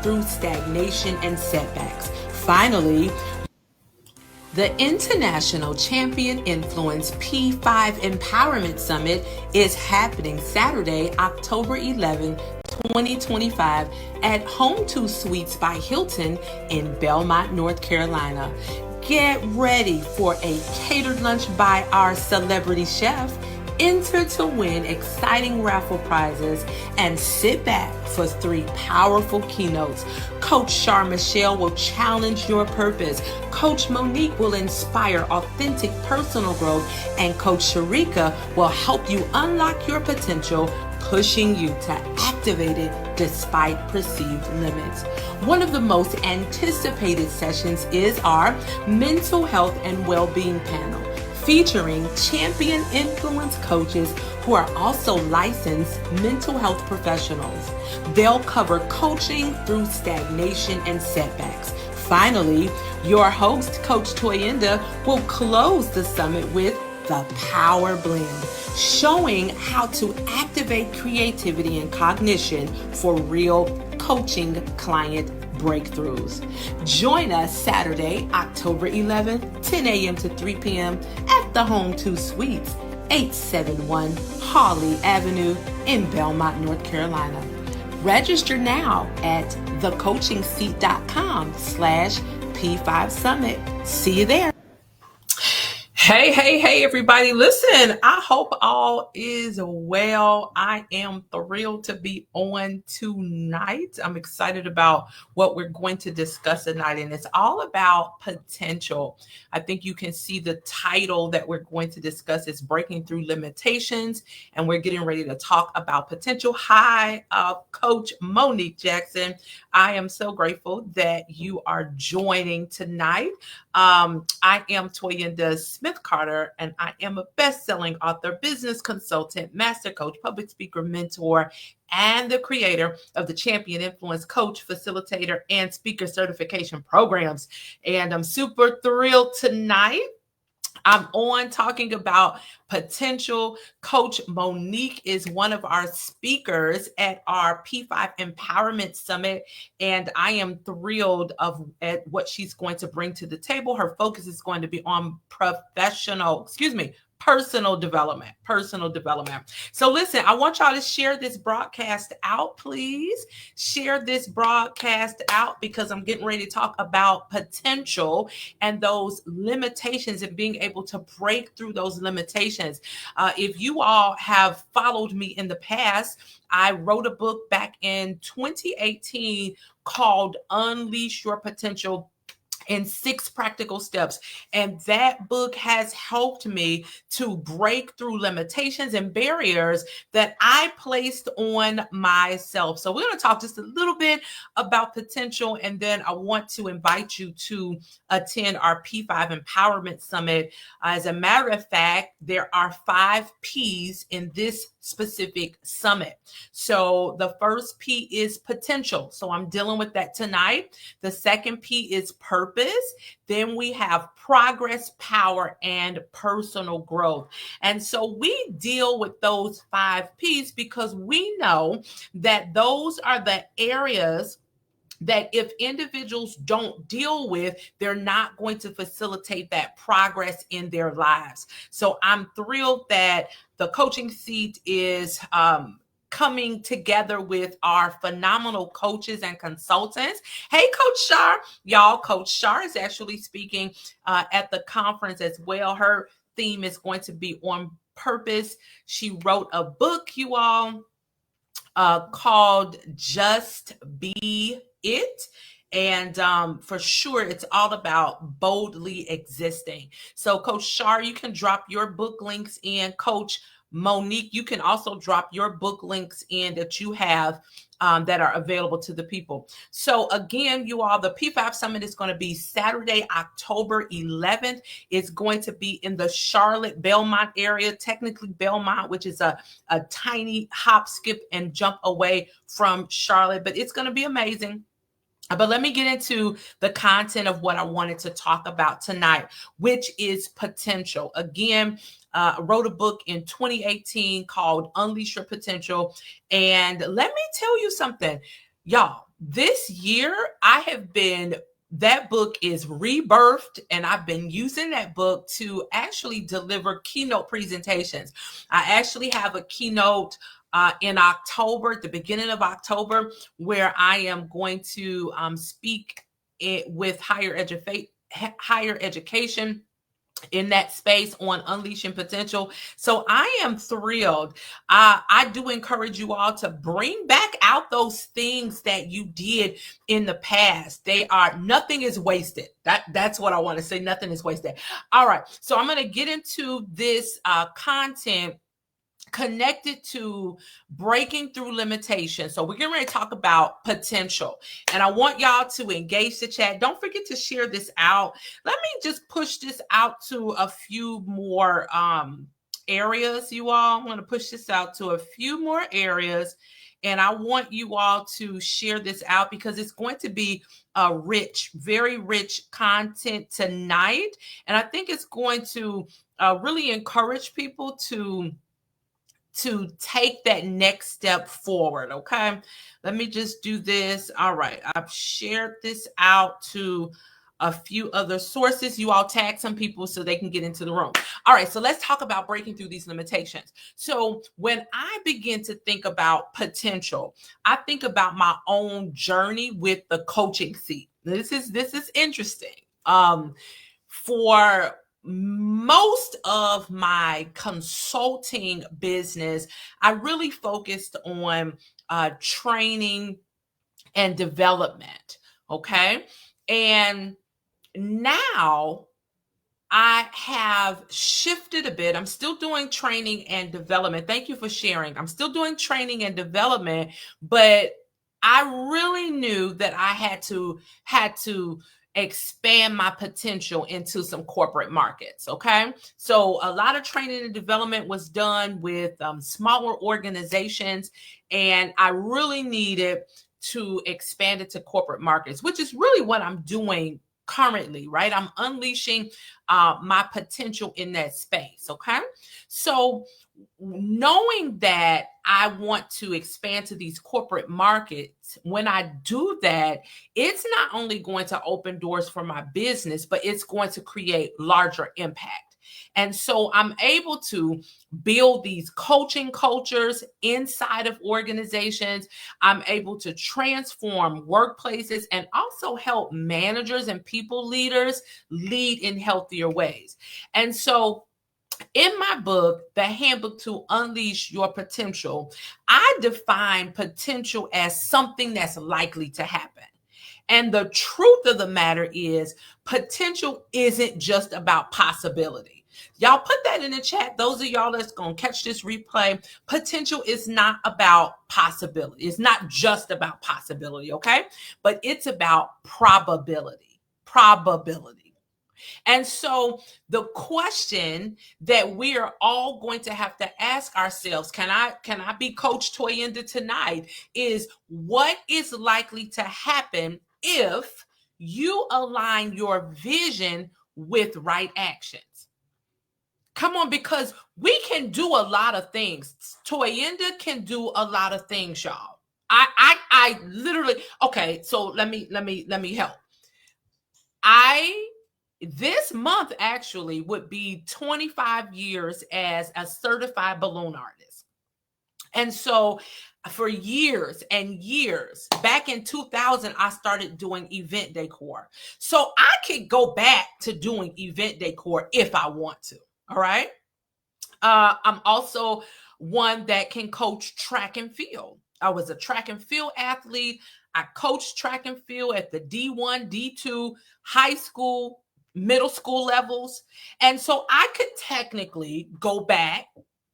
through stagnation and setbacks. Finally, the International Champion Influence P5 Empowerment Summit is happening Saturday, October 11th, 2025 at Home2 Suites by Hilton in Belmont, North Carolina. Get ready for a catered lunch by our celebrity chef. Enter to win exciting raffle prizes and sit back for 3 powerful keynotes. Coach Shar Michelle will challenge your purpose. Coach Monique will inspire authentic personal growth. And Coach Sharika will help you unlock your potential, pushing you to activate it despite perceived limits. One of the most anticipated sessions is our Mental Health and Wellbeing panel, featuring champion influence coaches who are also licensed mental health professionals. They'll cover coaching through stagnation and setbacks. Finally, your host, Coach Toyinda, will close the summit with the Power Blend, showing how to activate creativity and cognition for real coaching client breakthroughs. Join us Saturday, October 11th, 10 a.m. to 3 p.m. at the Home2 Suites, 871 Hawley Avenue in Belmont, North Carolina. Register now at thecoachingseat.com/P5 Summit. See you there. Hey, everybody. Listen, I hope all is well. I am thrilled to be on tonight. I'm excited about what we're going to discuss tonight, and it's all about potential. I think you can see the title that we're going to discuss is Breaking Through Limitations, and we're getting ready to talk about potential. Hi, Coach Monique Jackson. I am so grateful that you are joining tonight. I am Toyinda Smith-Carter, and I am a best-selling author, business consultant, master coach, public speaker, mentor, and the creator of the Champion Influence Coach, Facilitator, and Speaker Certification programs. And I'm super thrilled tonight. I'm on talking about potential. Coach Monique is one of our speakers at our P5 Empowerment Summit, and I am thrilled at what she's going to bring to the table. Her focus is going to be on personal development. So listen, I want y'all to share this broadcast out, please. Share this broadcast out because I'm getting ready to talk about potential and those limitations and being able to break through those limitations. If you all have followed me in the past, I wrote a book back in 2018 called Unleash Your Potential in 6 practical steps. And that book has helped me to break through limitations and barriers that I placed on myself. So we're going to talk just a little bit about potential, and then I want to invite you to attend our P5 Empowerment Summit. As a matter of fact, there are 5 P's in this specific summit. So the first P is potential. So I'm dealing with that tonight. The second P is purpose. Then we have progress, power, and personal growth. And so we deal with those 5 P's because we know that those are the areas that if individuals don't deal with, they're not going to facilitate that progress in their lives. So I'm thrilled that the coaching seat is coming together with our phenomenal coaches and consultants. Hey, Coach Shar. Y'all, Coach Shar is actually speaking at the conference as well. Her theme is going to be on purpose. She wrote a book, you all, called Just Be It. And for sure, it's all about boldly existing. So Coach Shar, you can drop your book links in. Coach Monique, you can also drop your book links in that you have that are available to the people. So again, you all, the P5 Summit is going to be Saturday, October 11th. It's going to be in the Charlotte, Belmont area, technically Belmont, which is a tiny hop, skip, and jump away from Charlotte, but it's going to be amazing. But let me get into the content of what I wanted to talk about tonight, which is potential. Again, I wrote a book in 2018 called Unleash Your Potential. And let me tell you something. Y'all, this year I have been, that book is rebirthed, and I've been using that book to actually deliver keynote presentations. I actually have a keynote in October, at the beginning of October, where I am going to speak with higher education in that space on unleashing potential. So I am thrilled. I do encourage you all to bring back out those things that you did in the past. Nothing is wasted. That's what I want to say. Nothing is wasted. All right. So I'm going to get into this content connected to breaking through limitations. So we're getting ready to talk about potential, and I want y'all to engage the chat. Don't forget to share this out. Let me just push this out to a few more areas. You all, I want to push this out to a few more areas, and I want you all to share this out because it's going to be a rich, very rich content tonight, and I think it's going to really encourage people to take that next step forward. Okay, let me just do this. All right, I've shared this out to a few other sources. You all tag some people so they can get into the room. All right, so let's talk about breaking through these limitations. So when I begin to think about potential, I think about my own journey with the coaching seat. This is interesting. For most of my consulting business, I really focused on training and development. Okay. And now I have shifted a bit. I'm still doing training and development. Thank you for sharing. I'm still doing training and development, but I really knew that I had to expand my potential into some corporate markets. Okay. So a lot of training and development was done with smaller organizations, and I really needed to expand it to corporate markets, which is really what I'm doing currently, right? I'm unleashing my potential in that space. Okay. So knowing that I want to expand to these corporate markets, when I do that, it's not only going to open doors for my business, but it's going to create larger impact. And so I'm able to build these coaching cultures inside of organizations. I'm able to transform workplaces and also help managers and people leaders lead in healthier ways. And so in my book, The Handbook to Unleash Your Potential, I define potential as something that's likely to happen. And the truth of the matter is, potential isn't just about possibility. Y'all put that in the chat. Those of y'all that's going to catch this replay, potential is not about possibility. It's not just about possibility, okay? But it's about probability. And so the question that we are all going to have to ask ourselves, can I be Coach Toyinda tonight, is what is likely to happen if you align your vision with right actions? Come on, because we can do a lot of things. Toyinda can do a lot of things, y'all. I literally, okay, so let me help. This month actually would be 25 years as a certified balloon artist. And so for years and years, back in 2000, I started doing event decor. So I could go back to doing event decor if I want to. All right. I'm also one that can coach track and field. I was a track and field athlete. I coached track and field at the D1, D2, high school, middle school levels. And so I could technically go back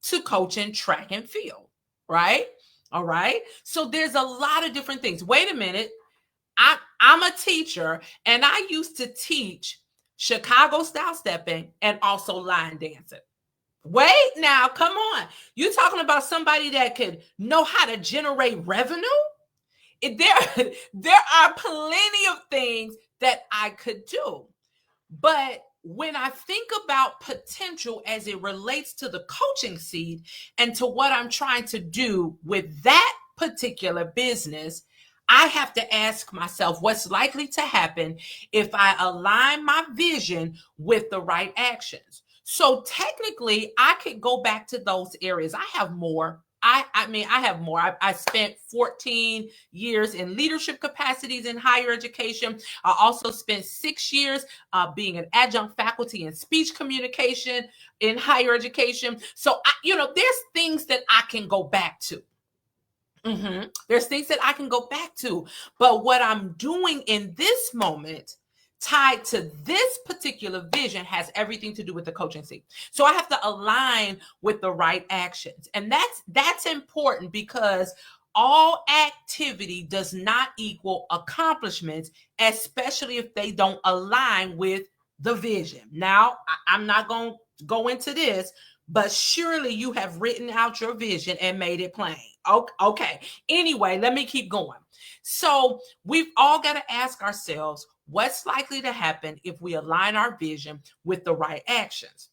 to coaching track and field, right? All right. So there's a lot of different things. Wait a minute. I'm a teacher, and I used to teach Chicago style stepping and also line dancing. Wait now, come on. You're talking about somebody that could know how to generate revenue? There are plenty of things that I could do. But when I think about potential as it relates to the coaching seed and to what I'm trying to do with that particular business, I have to ask myself what's likely to happen if I align my vision with the right actions. So technically, I could go back to those areas. I have more. I have more. I spent 14 years in leadership capacities in higher education. I also spent 6 years being an adjunct faculty in speech communication in higher education. So, there's things that I can go back to. There's things that I can go back to. But what I'm doing in this moment tied to this particular vision has everything to do with the coaching seat. So I have to align with the right actions. And that's important, because all activity does not equal accomplishments, especially if they don't align with the vision. Now, I'm not going to go into this, but surely you have written out your vision and made it plain. Okay. Anyway, let me keep going. So we've all got to ask ourselves, what's likely to happen if we align our vision with the right actions?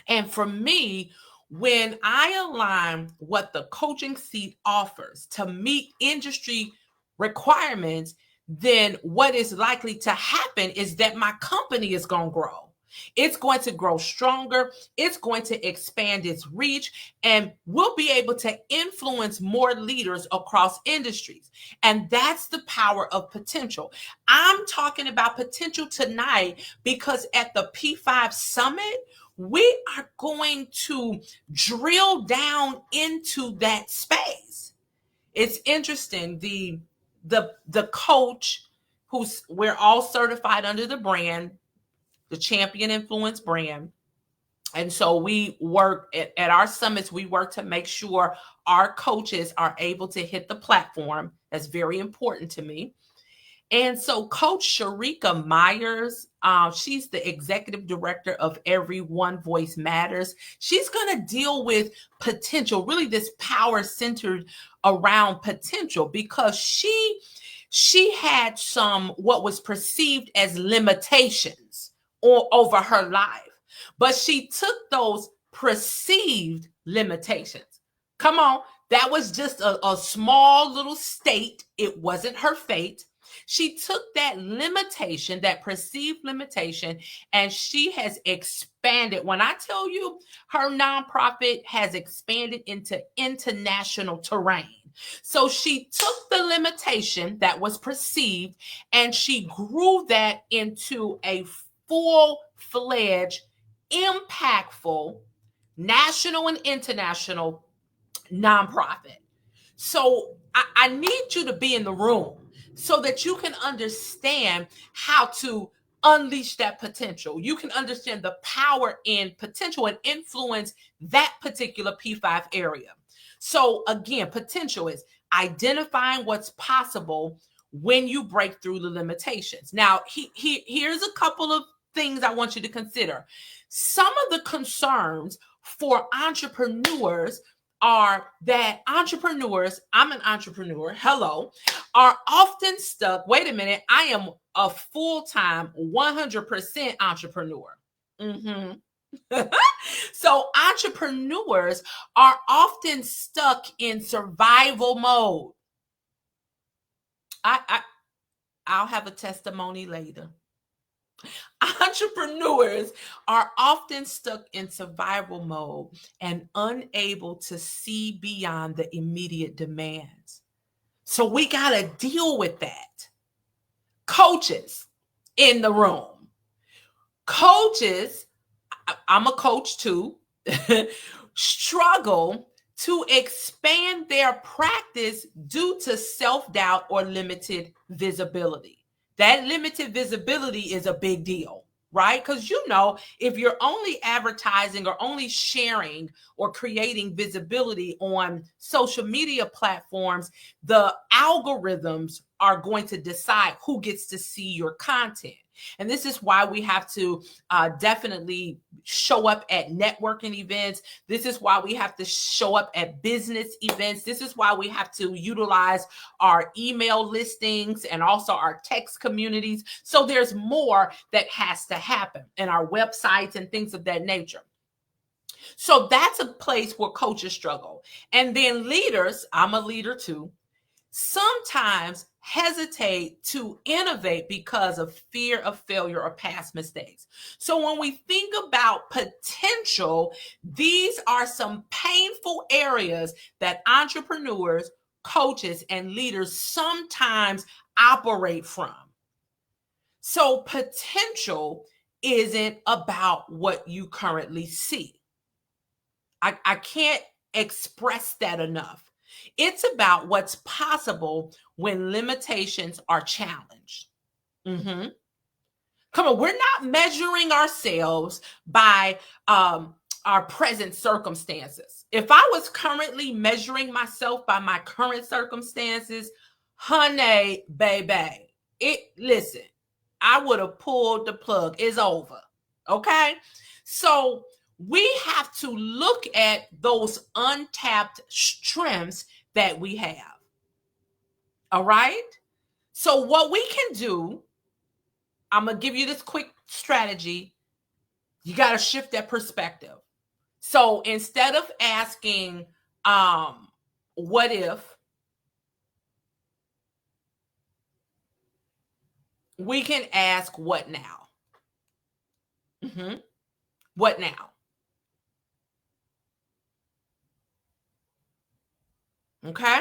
And for me, when I align what the coaching seat offers to meet industry requirements, then what is likely to happen is that my company is going to grow. It's going to grow stronger. It's going to expand its reach, and we'll be able to influence more leaders across industries. And that's the power of potential. I'm talking about potential tonight because at the P5 Summit, we are going to drill down into that space. It's interesting. The coach, we're all certified under the brand, the Champion Influence brand. And so we work at our summits, we work to make sure our coaches are able to hit the platform. That's very important to me. And so Coach Sharika Myers, she's the executive director of Every One Voice Matters. She's going to deal with potential, really this power centered around potential, because she had some what was perceived as limitations over her life, but she took those perceived limitations. Come on, that was just a small little state. It wasn't her fate. She took that limitation, that perceived limitation, and she has expanded. When I tell you, her nonprofit has expanded into international terrain. So she took the limitation that was perceived and she grew that into a full-fledged, impactful, national and international nonprofit. So I need you to be in the room so that you can understand how to unleash that potential. You can understand the power in potential and influence that particular P5 area. So again, potential is identifying what's possible when you break through the limitations. Now, here's a couple of things I want you to consider. Some of the concerns for entrepreneurs are that entrepreneurs, I'm an entrepreneur, hello, are often stuck. Wait a minute, I am a full-time 100% entrepreneur. So entrepreneurs are often stuck in survival mode. I'll have a testimony later. Entrepreneurs are often stuck in survival mode and unable to see beyond the immediate demands. So we got to deal with that. Coaches in the room. Coaches, I'm a coach too, struggle to expand their practice due to self-doubt or limited visibility. That limited visibility is a big deal, right? Because if you're only advertising or only sharing or creating visibility on social media platforms, the algorithms are going to decide who gets to see your content. And this is why we have to definitely show up at networking events. This is why we have to show up at business events. This is why we have to utilize our email listings and also our text communities. So there's more that has to happen in our websites and things of that nature. So that's a place where coaches struggle. And then leaders, I'm a leader too, sometimes hesitate to innovate because of fear of failure or past mistakes. So when we think about potential, these are some painful areas that entrepreneurs, coaches, and leaders sometimes operate from. So potential isn't about what you currently see. I can't express that enough. It's about what's possible when limitations are challenged. Mhm. Come on, we're not measuring ourselves by our present circumstances. If I was currently measuring myself by my current circumstances, honey, baby, listen, I would have pulled the plug. It's over. Okay? So we have to look at those untapped strengths that we have. All right? So what we can do, I'm going to give you this quick strategy. You got to shift that perspective. So instead of asking, what if, we can ask, what now? Mm-hmm. What now? Okay.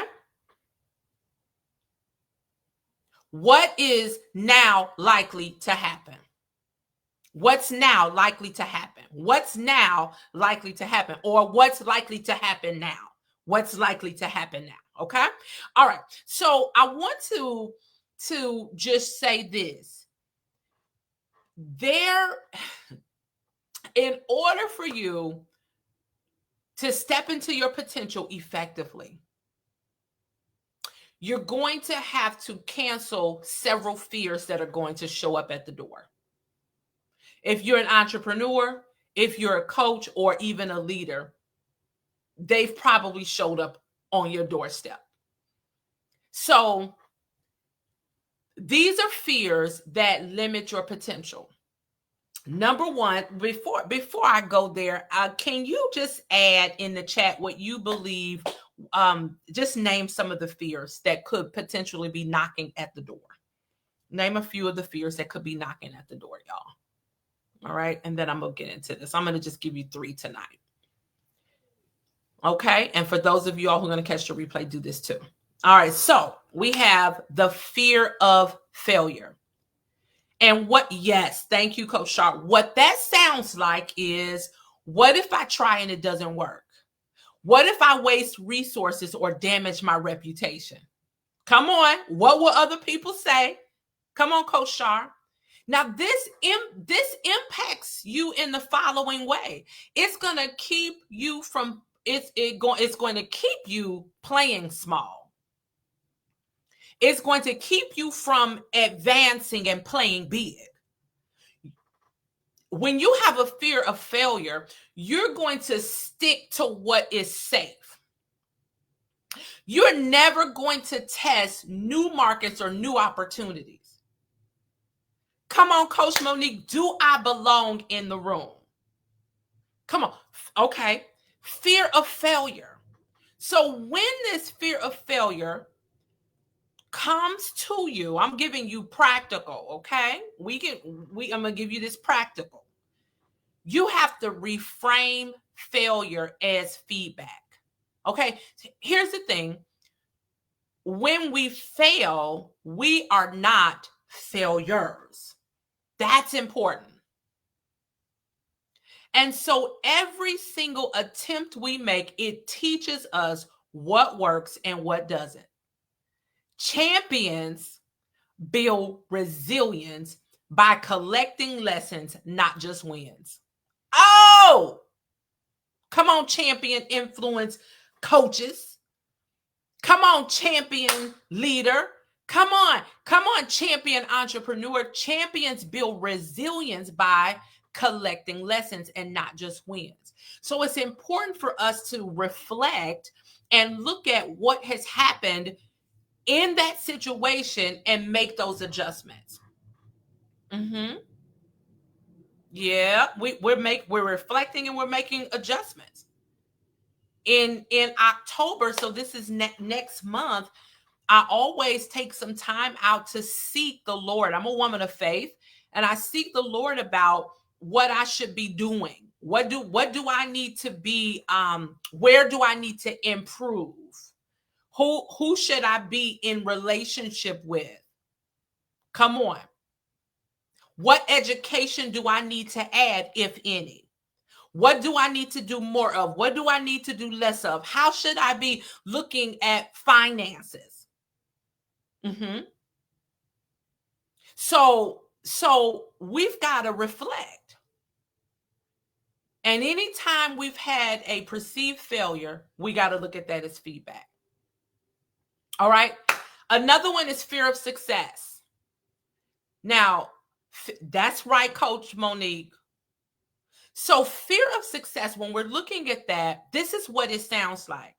What is now likely to happen? What's now likely to happen? What's now likely to happen? Or what's likely to happen now? What's likely to happen now? Okay. All right. So I want to just say this. In order for you to step into your potential effectively, you're going to have to cancel several fears that are going to show up at the door. If you're an entrepreneur, if you're a coach, or even a leader, they've probably showed up on your doorstep. So these are fears that limit your potential. Number one, before I go there, can you just add in the chat what you believe? Just name some of the fears that could potentially be knocking at the door. Name a few of the fears that could be knocking at the door, y'all. All right. And then I'm going to get into this. I'm going to just give you 3 tonight. Okay. And for those of you all who are going to catch the replay, do this too. All right. So we have the fear of failure. And yes, thank you, Coach Sharp. What that sounds like is, what if I try and it doesn't work? What if I waste resources or damage my reputation? Come on. What will other people say? Come on, Coach Sharp. Now, this impacts you in the following way. It's going to keep you from, it's going to keep you playing small. It's going to keep you from advancing and playing big. When you have a fear of failure, you're going to stick to what is safe. You're never going to test new markets or new opportunities. Come on, Coach Monique, do I belong in the room? Come on. Okay. Fear of failure. So when this fear of failure comes to you, I'm giving you practical, okay? I'm going to give you this practical. You have to reframe failure as feedback. Okay? Here's the thing. When we fail, we are not failures. That's important. And so every single attempt we make, it teaches us what works and what doesn't. Champions build resilience by collecting lessons, not just wins. Oh, come on, champion influence coaches. Come on, champion leader. Come on, champion entrepreneur. Champions build resilience by collecting lessons and not just wins. So it's important for us to reflect and look at what has happened in that situation and make those adjustments. Yeah, we're reflecting and we're making adjustments. In October, so this is next month, I always take some time out to seek the Lord. I'm a woman of faith, and I seek the Lord about what I should be doing. What do I need to be? Where do I need to improve? Who should I be in relationship with? Come on. What education do I need to add, if any? What do I need to do more of? What do I need to do less of? How should I be looking at finances? So we've got to reflect. And anytime we've had a perceived failure, we got to look at that as feedback. All right. Another one is fear of success. Now, that's right, Coach Monique. So fear of success, when we're looking at that, this is what it sounds like.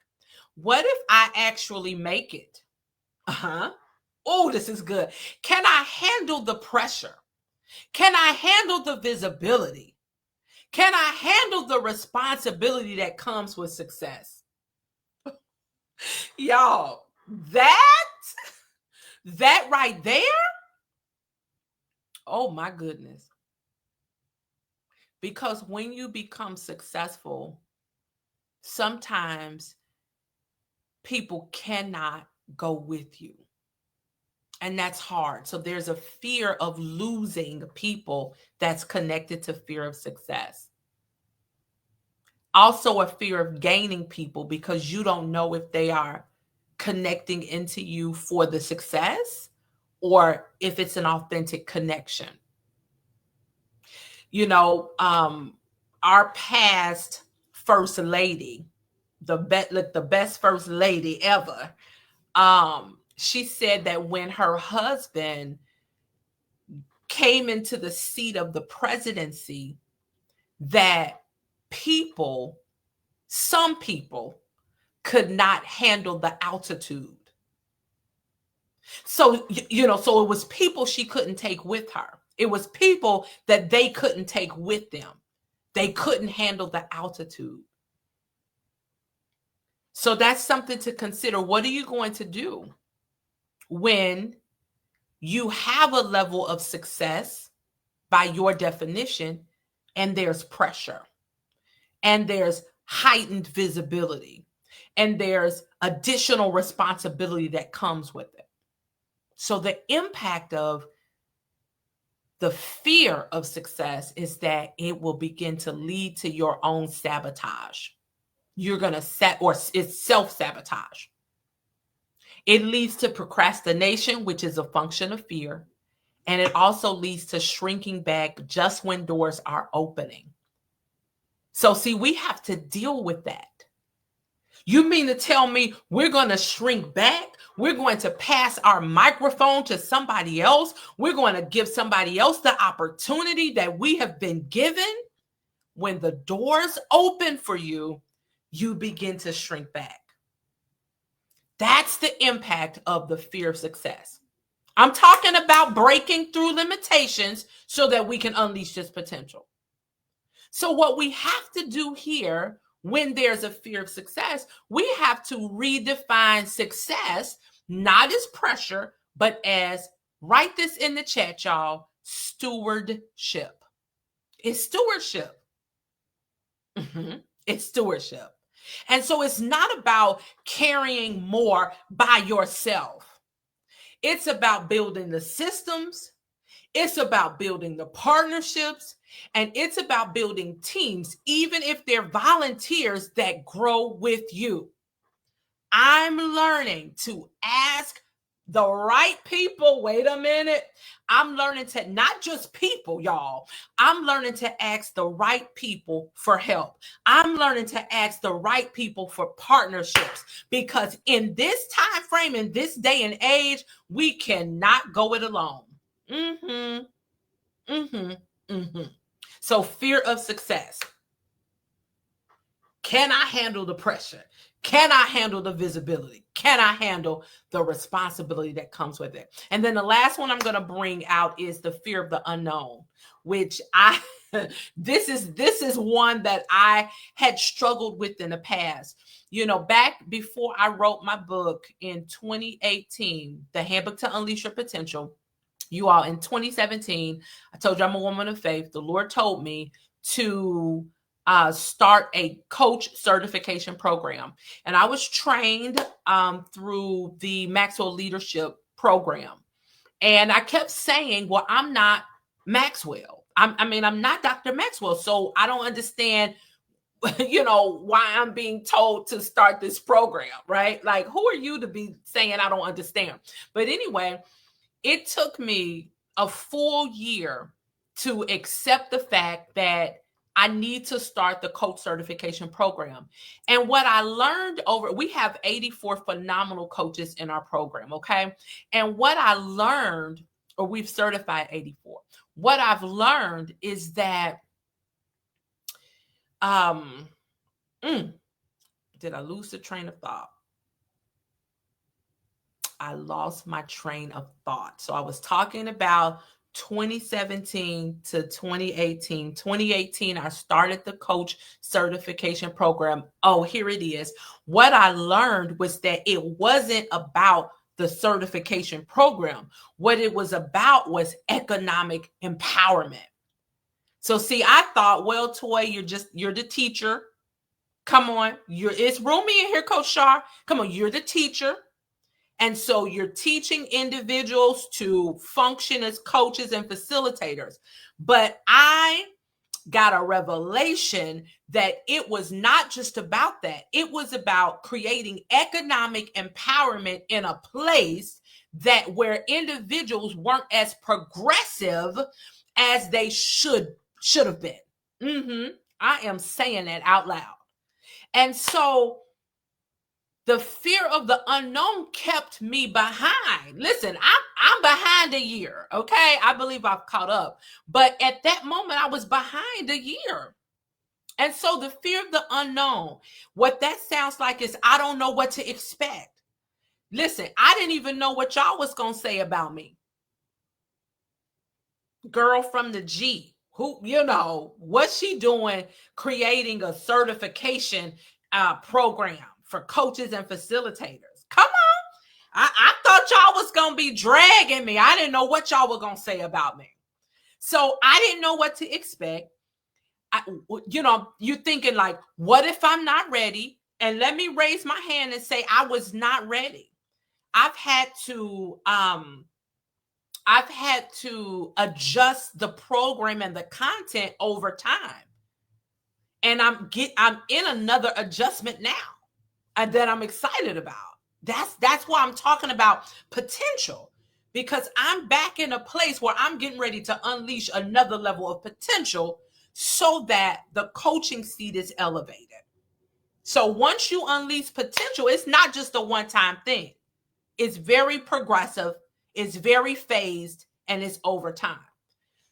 What if I actually make it? Oh, this is good. Can I handle the pressure? Can I handle the visibility? Can I handle the responsibility that comes with success? Y'all, that right there, oh my goodness. Because when you become successful, sometimes people cannot go with you. And that's hard. So there's a fear of losing people that's connected to fear of success. Also a fear of gaining people because you don't know if they are connecting into you for the success or if it's an authentic connection. You know, our past first lady, the best first lady ever, she said that when her husband came into the seat of the presidency, that some people could not handle the altitude. So, so it was people she couldn't take with her. It was people that they couldn't take with them. They couldn't handle the altitude. So that's something to consider. What are you going to do when you have a level of success by your definition and there's pressure and there's heightened visibility and there's additional responsibility that comes with it? So the impact of the fear of success is that it will begin to lead to your own sabotage. You're going to it's self-sabotage. It leads to procrastination, which is a function of fear. And it also leads to shrinking back just when doors are opening. So see, we have to deal with that. You mean to tell me we're going to shrink back? We're going to pass our microphone to somebody else? We're going to give somebody else the opportunity that we have been given? When the doors open for you, you begin to shrink back. That's the impact of the fear of success. I'm talking about breaking through limitations so that we can unleash this potential. So what we have to do here when there's a fear of success, we have to redefine success, not as pressure, but as, write this in the chat, y'all, stewardship. It's stewardship. It's stewardship. And so it's not about carrying more by yourself. It's about building the systems. It's about building the partnerships. And it's about building teams, even if they're volunteers that grow with you. I'm learning to ask the right people. Wait a minute. I'm learning to not just people, y'all. I'm learning to ask the right people for help. I'm learning to ask the right people for partnerships, because in this time frame, in this day and age, we cannot go it alone. So fear of success. Can I handle the pressure? Can I handle the visibility? Can I handle the responsibility that comes with it? And then the last one I'm going to bring out is the fear of the unknown, which I This is one that I had struggled with in the past. Back before I wrote my book in 2018, The Handbook to Unleash Your Potential, you all, in 2017, I told you I'm a woman of faith. The Lord told me to start a coach certification program. And I was trained through the Maxwell Leadership Program. And I kept saying, well, I'm not Maxwell. I'm not Dr. Maxwell. So I don't understand, why I'm being told to start this program, right? Like, who are you to be saying I don't understand? But anyway, it took me a full year to accept the fact that I need to start the coach certification program. And what I learned we have 84 phenomenal coaches in our program, okay? And what I learned, or we've certified 84, what I've learned is that, did I lose the train of thought? I lost my train of thought. So I was talking about 2017 to 2018. 2018, I started the coach certification program. Oh, here it is. What I learned was that it wasn't about the certification program. What it was about was economic empowerment. So see, I thought, well, Toy, you're the teacher. Come on. It's roomy in here, Coach Shar. Come on, you're the teacher. And so you're teaching individuals to function as coaches and facilitators. But I got a revelation that it was not just about that. It was about creating economic empowerment in a place where individuals weren't as progressive as they should have been. I am saying that out loud. And so the fear of the unknown kept me behind. Listen, I'm behind a year, okay? I believe I've caught up. But at that moment, I was behind a year. And so the fear of the unknown, what that sounds like is I don't know what to expect. Listen, I didn't even know what y'all was going to say about me. Girl from the G, who, what's she doing creating a certification program for coaches and facilitators? Come on. I thought y'all was going to be dragging me. I didn't know what y'all were going to say about me. So I didn't know what to expect. You're thinking like, what if I'm not ready? And let me raise my hand and say, I was not ready. I've had to adjust the program and the content over time. And I'm in another adjustment now that I'm excited about. That's why I'm talking about potential, because I'm back in a place where I'm getting ready to unleash another level of potential so that the coaching seat is elevated. So once you unleash potential, it's not just a one-time thing. It's very progressive, it's very phased, and it's over time.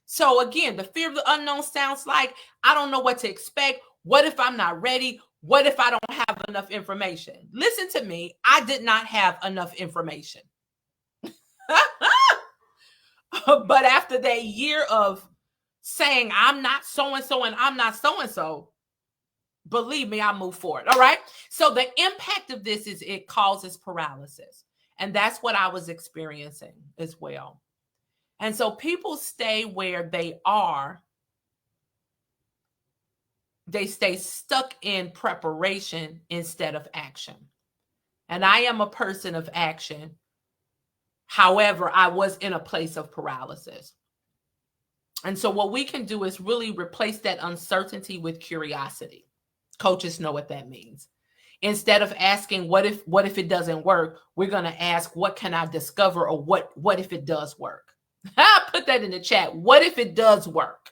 So again, the fear of the unknown sounds like I don't know what to expect. What if I'm not ready? What if I don't have enough information? Listen to me. I did not have enough information. But after that year of saying I'm not so-and-so and I'm not so-and-so, believe me, I move forward. All right. So the impact of this is it causes paralysis. And that's what I was experiencing as well. And so people stay where they are. They stay stuck in preparation instead of action. And I am a person of action. However, I was in a place of paralysis. And so what we can do is really replace that uncertainty with curiosity. Coaches know what that means. Instead of asking, what if it doesn't work? We're going to ask, what can I discover? Or what if it does work? Put that in the chat. What if it does work?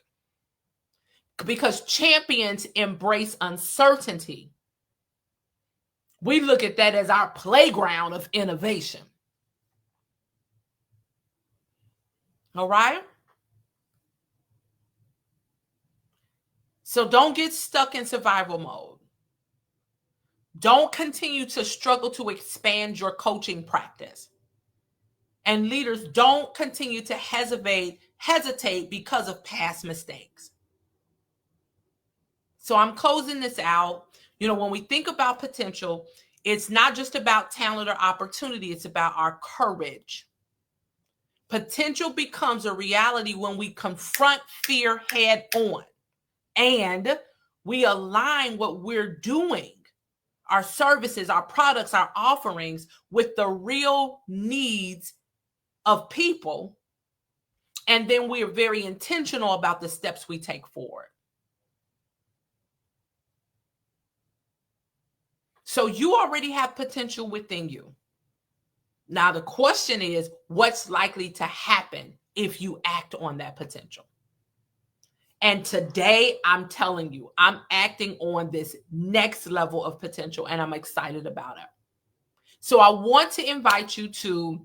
Because champions embrace uncertainty. We look at that as our playground of innovation. All right? So don't get stuck in survival mode. Don't continue to struggle to expand your coaching practice. And leaders, don't continue to hesitate because of past mistakes. So I'm closing this out. You know, when we think about potential, it's not just about talent or opportunity, it's about our courage. Potential becomes a reality when we confront fear head on and we align what we're doing, our services, our products, our offerings, with the real needs of people. And then we are very intentional about the steps we take forward. So you already have potential within you. Now, the question is, what's likely to happen if you act on that potential? And today, I'm telling you, I'm acting on this next level of potential, and I'm excited about it. So I want to invite you to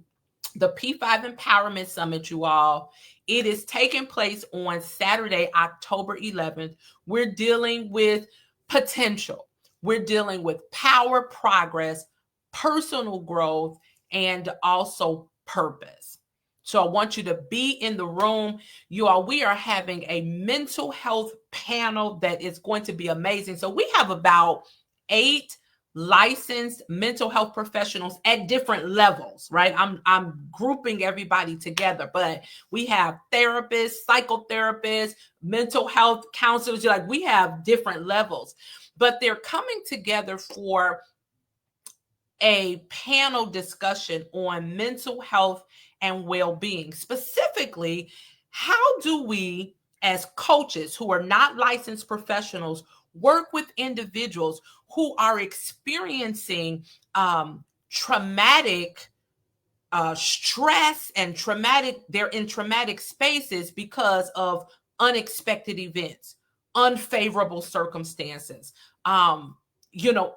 the P5 Empowerment Summit, you all. It is taking place on Saturday, October 11th. We're dealing with potential. We're dealing with power, progress, personal growth, and also purpose. So I want you to be in the room. You all, we are having a mental health panel that is going to be amazing. So we have about 8 licensed mental health professionals at different levels, right? I'm grouping everybody together, but we have therapists, psychotherapists, mental health counselors. Like, we have different levels, but they're coming together for a panel discussion on mental health and well-being. Specifically, how do we, as coaches who are not licensed professionals, work with individuals who are experiencing traumatic stress and they're in traumatic spaces because of unexpected events, unfavorable circumstances,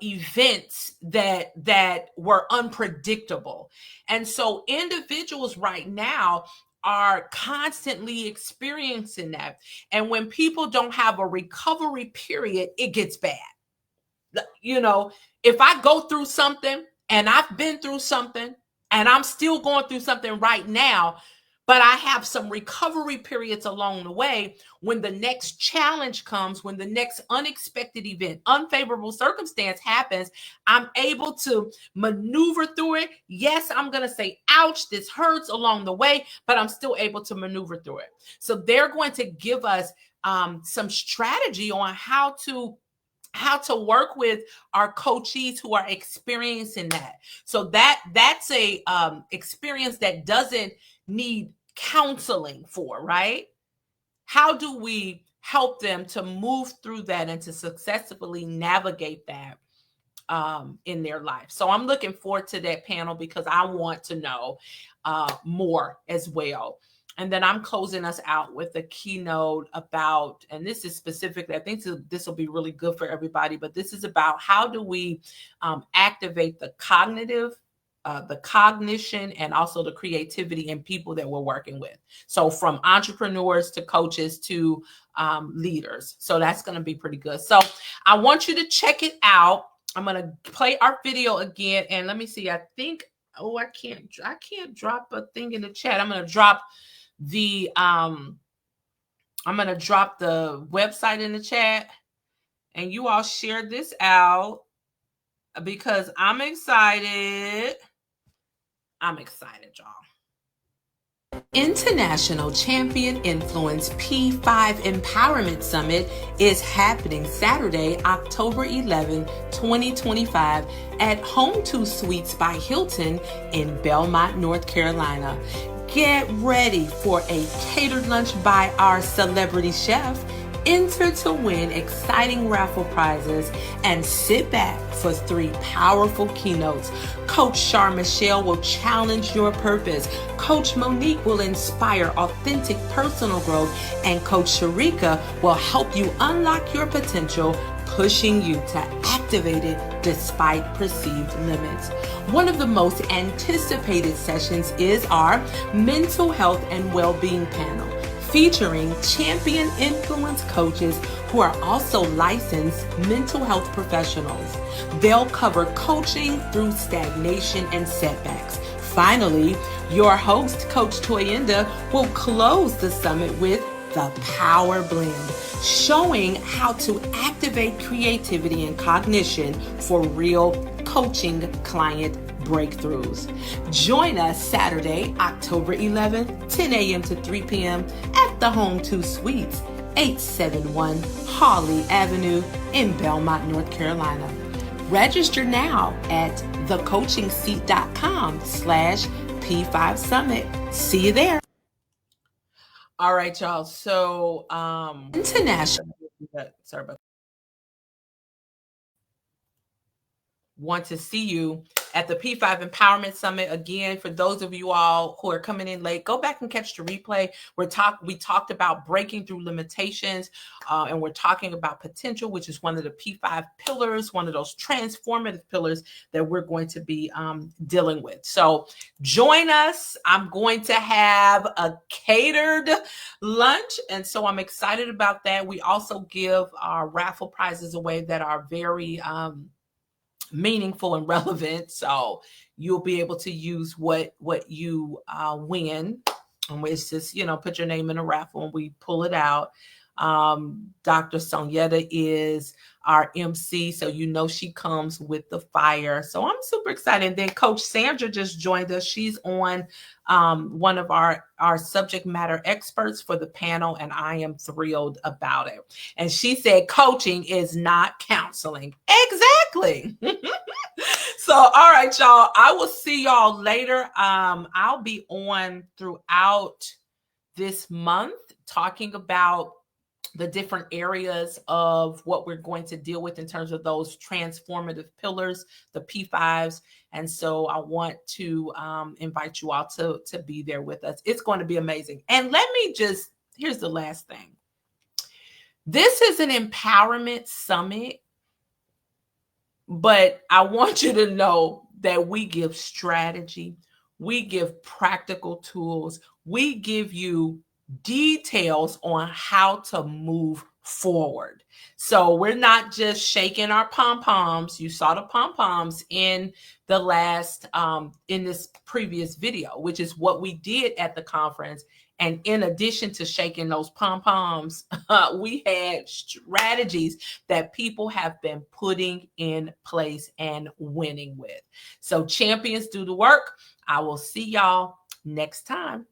events that were unpredictable. And so individuals right now are constantly experiencing that. And when people don't have a recovery period, it gets bad. If I go through something, and I've been through something, and I'm still going through something right now, but I have some recovery periods along the way, when the next challenge comes, when the next unexpected event, unfavorable circumstance happens, I'm able to maneuver through it. Yes, I'm going to say, ouch, this hurts along the way, but I'm still able to maneuver through it. So they're going to give us some strategy on how to work with our coachees who are experiencing that. So that's a experience that doesn't need counseling for, right? How do we help them to move through that and to successfully navigate that in their life? So I'm looking forward to that panel because I want to know more as well. And then I'm closing us out with a keynote about, and this is specifically, I think this will be really good for everybody, but this is about how do we activate the cognition and also the creativity in people that we're working with. So from entrepreneurs to coaches to leaders. So that's going to be pretty good. So I want you to check it out. I'm going to play our video again. And let me see, I think, I can't drop a thing in the chat. I'm going to drop the website in the chat, and you all share this out because I'm excited. Y'all. International Champion Influence P5 Empowerment Summit is happening Saturday, October 11, 2025 at Home 2 Suites by Hilton in Belmont, North Carolina. Get ready for a catered lunch by our celebrity chef. Enter to win exciting raffle prizes and sit back for 3 powerful keynotes. Coach Char Michelle will challenge your purpose. Coach Monique will inspire authentic personal growth. And Coach Sharika will help you unlock your potential, pushing you to activate it despite perceived limits. One of the most anticipated sessions is our Mental Health and Wellbeing panel, featuring champion influence coaches who are also licensed mental health professionals. They'll cover coaching through stagnation and setbacks. Finally, your host, Coach Toyinda, will close the summit with The Power Blend, showing how to activate creativity and cognition for real coaching client breakthroughs. Join us Saturday, October 11th, 10 a.m. to 3 p.m. at the Home 2 Suites, 871 Hawley Avenue in Belmont, North Carolina. Register now at thecoachingseat.com/P5 Summit. See you there. All right, y'all. So, international. Sorry about. Want to see you at the P5 Empowerment Summit. Again, for those of you all who are coming in late, go back and catch the replay. We talked about breaking through limitations, and we're talking about potential, which is one of the P5 pillars, one of those transformative pillars that we're going to be dealing with. So join us. I'm going to have a catered lunch, and so I'm excited about that. We also give our raffle prizes away that are very meaningful and relevant, so you'll be able to use what you win. And it's just, put your name in a raffle and we pull it out. Dr. Sonyetta is our MC, so she comes with the fire. So I'm super excited. And then Coach Sandra just joined us. She's on one of our subject matter experts for the panel, and I am thrilled about it. And she said coaching is not counseling. Exactly. So, all right, y'all. I will see y'all later. I'll be on throughout this month talking about the different areas of what we're going to deal with in terms of those transformative pillars, the P5s. And so I want to invite you all to be there with us. It's going to be amazing. And here's the last thing. This is an empowerment summit, but I want you to know that we give strategy, we give practical tools, we give you details on how to move forward. So we're not just shaking our pom-poms. You saw the pom-poms in the last, in this previous video, which is what we did at the conference. And in addition to shaking those pom-poms, we had strategies that people have been putting in place and winning with. So champions, do the work. I will see y'all next time.